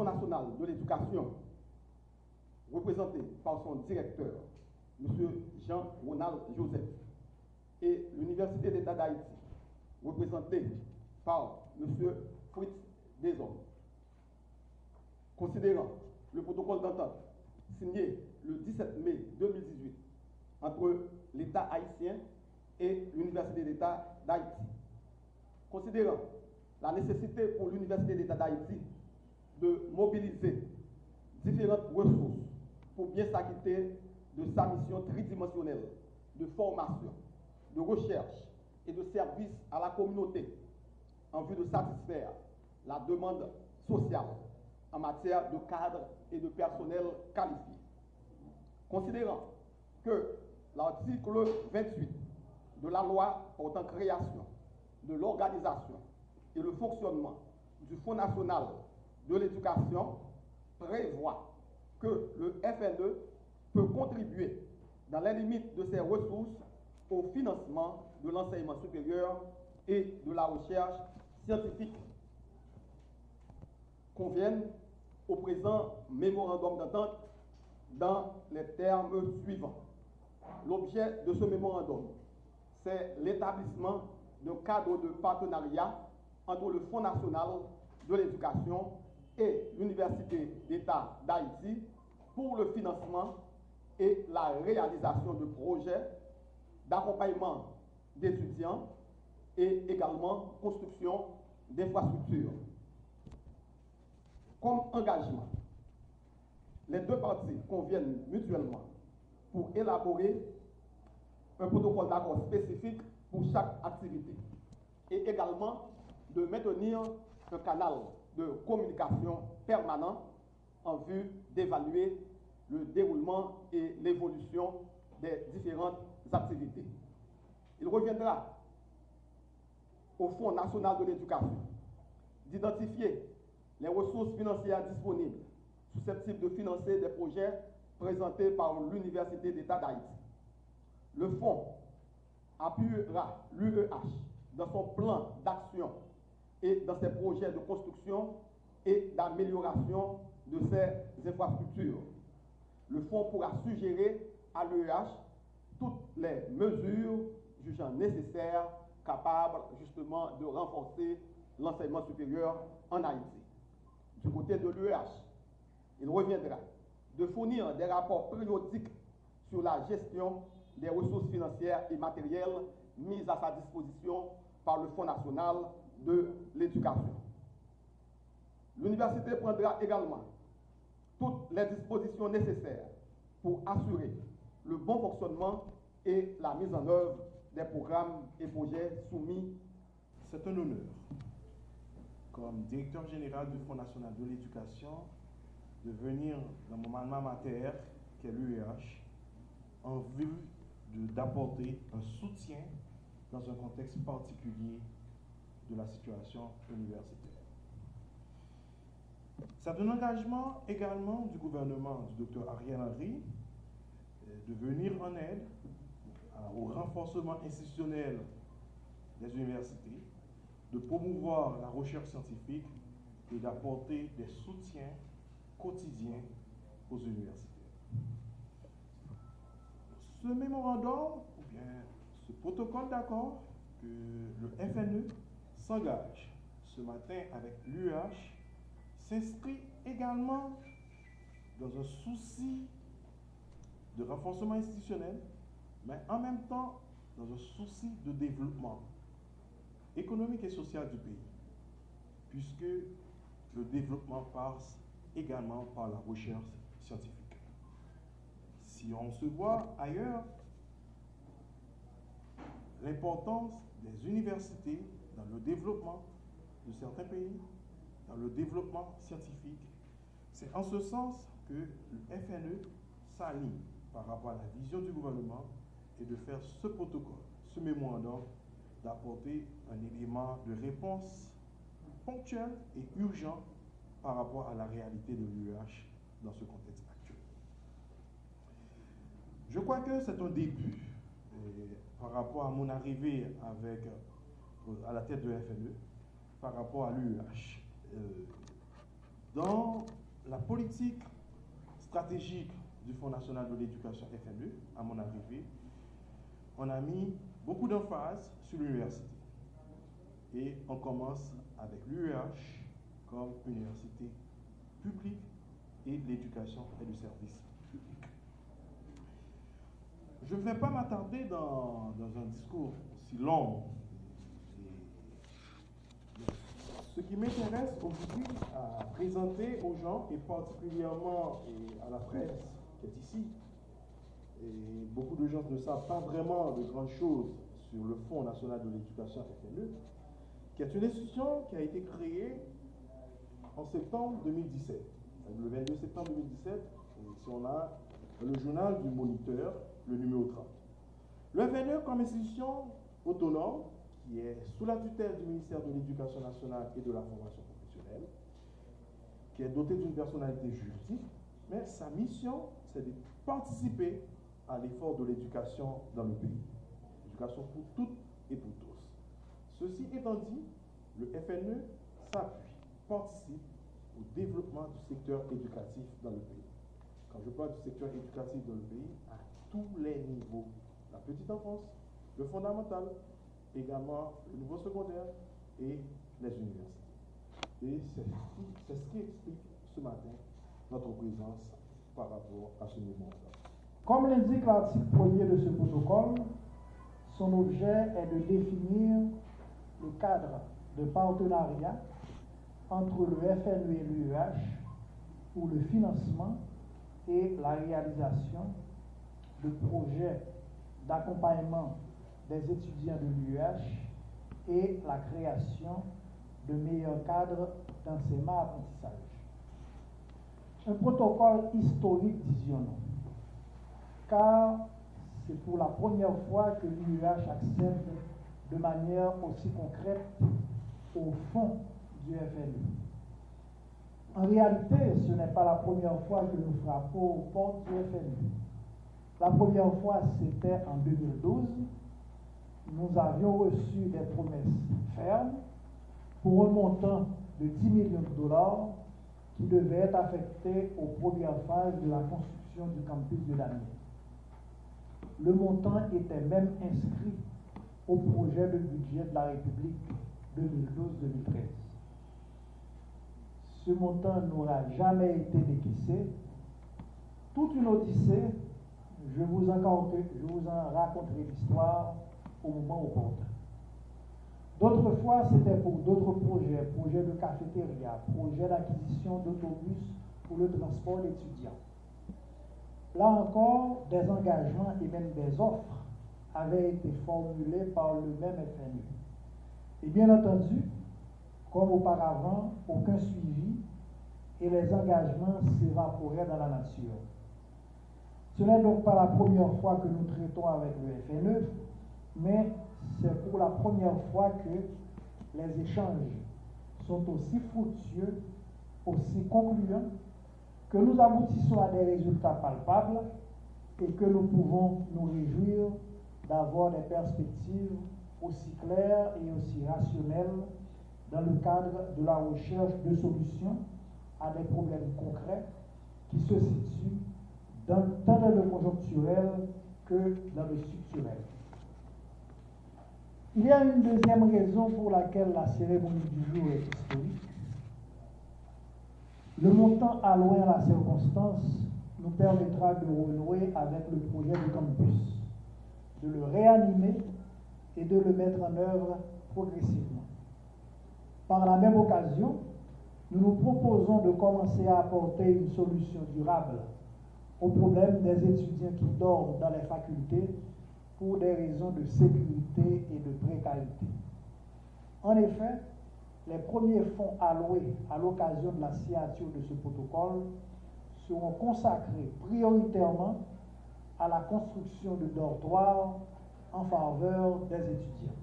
Fonds national de l'éducation, représenté par son directeur, M. Jean-Ronald Joseph, et l'Université d'État d'Haïti, représentée par M. Fritz Desom, considérant le protocole d'entente signé le 17 mai 2018 entre l'État haïtien et l'Université d'État d'Haïti, considérant la nécessité pour l'Université d'État d'Haïti de mobiliser différentes ressources pour bien s'acquitter de sa mission tridimensionnelle de formation, de recherche et de service à la communauté en vue de satisfaire la demande sociale en matière de cadres et de personnel qualifié. Considérant que l'article 28 de la loi portant création de l'organisation et le fonctionnement du Fonds national de l'éducation prévoit que le FNE peut contribuer dans les limites de ses ressources au financement de l'enseignement supérieur et de la recherche scientifique. Conviennent au présent mémorandum d'entente dans les termes suivants. L'objet de ce mémorandum, c'est l'établissement d'un cadre de partenariat entre le Fonds national de l'éducation et l'Université d'État d'Haïti pour le financement et la réalisation de projets d'accompagnement d'étudiants et également construction d'infrastructures. Comme engagement, les deux parties conviennent mutuellement pour élaborer un protocole d'accord spécifique pour chaque activité et également de maintenir un canal de communication permanent en vue d'évaluer le déroulement et l'évolution des différentes activités. Il reviendra au Fonds national de l'éducation d'identifier les ressources financières disponibles susceptibles de financer des projets présentés par l'Université d'État d'Haïti. Le Fonds appuiera l'UEH dans son plan d'action et dans ses projets de construction et d'amélioration de ses infrastructures. Le Fonds pourra suggérer à l'UEH toutes les mesures jugeant nécessaires, capables justement de renforcer l'enseignement supérieur en Haïti. Du côté de l'UEH, il reviendra de fournir des rapports périodiques sur la gestion des ressources financières et matérielles mises à sa disposition par le Fonds national de l'éducation. L'université prendra également toutes les dispositions nécessaires pour assurer le bon fonctionnement et la mise en œuvre des programmes et projets soumis. C'est un honneur, comme directeur général du Fonds national de l'éducation, de venir dans mon alma mater, qu'est l'UEH, en vue d'apporter un soutien dans un contexte particulier de la situation universitaire. C'est un engagement également du gouvernement du Dr Ariel Henry de venir en aide au renforcement institutionnel des universités, de promouvoir la recherche scientifique et d'apporter des soutiens quotidiens aux universités. Ce mémorandum, ou bien ce protocole d'accord que le FNE s'engage ce matin avec l'UEH s'inscrit également dans un souci de renforcement institutionnel, mais en même temps dans un souci de développement économique et social du pays, puisque le développement passe également par la recherche scientifique. Si on se voit ailleurs, l'importance des universités dans le développement de certains pays, dans le développement scientifique, c'est en ce sens que le FNE s'aligne par rapport à la vision du gouvernement et de faire ce protocole, ce mémorandum, d'apporter un élément de réponse ponctuel et urgent par rapport à la réalité de l'UEH dans ce contexte actuel. Je crois que c'est un début par rapport à mon arrivée à la tête de FNE, par rapport à l'UEH. Dans la politique stratégique du Fonds national de l'éducation FNE, à mon arrivée, on a mis beaucoup d'emphase sur l'université. Et on commence avec l'UEH comme université publique et de l'éducation et du service public. Je ne vais pas m'attarder dans un discours si long. Ce qui m'intéresse aujourd'hui à présenter aux gens, et particulièrement à la presse qui est ici, et beaucoup de gens ne savent pas vraiment de grandes choses sur le Fonds national de l'éducation FNE, qui est une institution qui a été créée en septembre 2017. Le 22 septembre 2017, ici on a le journal du Moniteur, le numéro 30. Le FNE comme institution autonome, qui est sous la tutelle du ministère de l'Éducation nationale et de la formation professionnelle, qui est doté d'une personnalité juridique, mais sa mission, c'est de participer à l'effort de l'éducation dans le pays. L'éducation pour toutes et pour tous. Ceci étant dit, le FNE s'appuie, participe au développement du secteur éducatif dans le pays. Quand je parle du secteur éducatif dans le pays, à tous les niveaux, la petite enfance, le fondamental, également le niveau secondaire et les universités. Et c'est ce qui explique ce matin notre présence par rapport à ce mouvement-là. Comme l'indique l'article 1er de ce protocole, son objet est de définir le cadre de partenariat entre le FNE et l'UEH pour le financement et la réalisation de projets d'accompagnement des étudiants de l'UEH et la création de meilleurs cadres d'enseignement-apprentissage. Un protocole historique, disions-nous, car c'est pour la première fois que l'UEH accède de manière aussi concrète au fond du FNE. En réalité, ce n'est pas la première fois que nous frappons aux portes du FNE. La première fois, c'était en 2012. Nous avions reçu des promesses fermes pour un montant de 10 millions de dollars qui devait être affecté aux premières phases de la construction du campus de Damiens. Le montant était même inscrit au projet de budget de la République 2012-2013. Ce montant n'aura jamais été décaissé. Toute une odyssée, je vous en raconterai l'histoire au moment opportun. D'autres fois, c'était pour d'autres projets de cafétéria, projets d'acquisition d'autobus pour le transport d'étudiants. Là encore, des engagements et même des offres avaient été formulés par le même FNE. Et bien entendu, comme auparavant, aucun suivi et les engagements s'évaporaient dans la nature. Ce n'est donc pas la première fois que nous traitons avec le FNE, mais c'est pour la première fois que les échanges sont aussi fructueux, aussi concluants, que nous aboutissons à des résultats palpables et que nous pouvons nous réjouir d'avoir des perspectives aussi claires et aussi rationnelles dans le cadre de la recherche de solutions à des problèmes concrets qui se situent tant dans le conjoncturel que dans le structurel. Il y a une deuxième raison pour laquelle la cérémonie du jour est historique. Le montant alloué à la circonstance nous permettra de renouer avec le projet du campus, de le réanimer et de le mettre en œuvre progressivement. Par la même occasion, nous nous proposons de commencer à apporter une solution durable au problème des étudiants qui dorment dans les facultés pour des raisons de sécurité et de précarité. En effet, les premiers fonds alloués à l'occasion de la signature de ce protocole seront consacrés prioritairement à la construction de dortoirs en faveur des étudiants.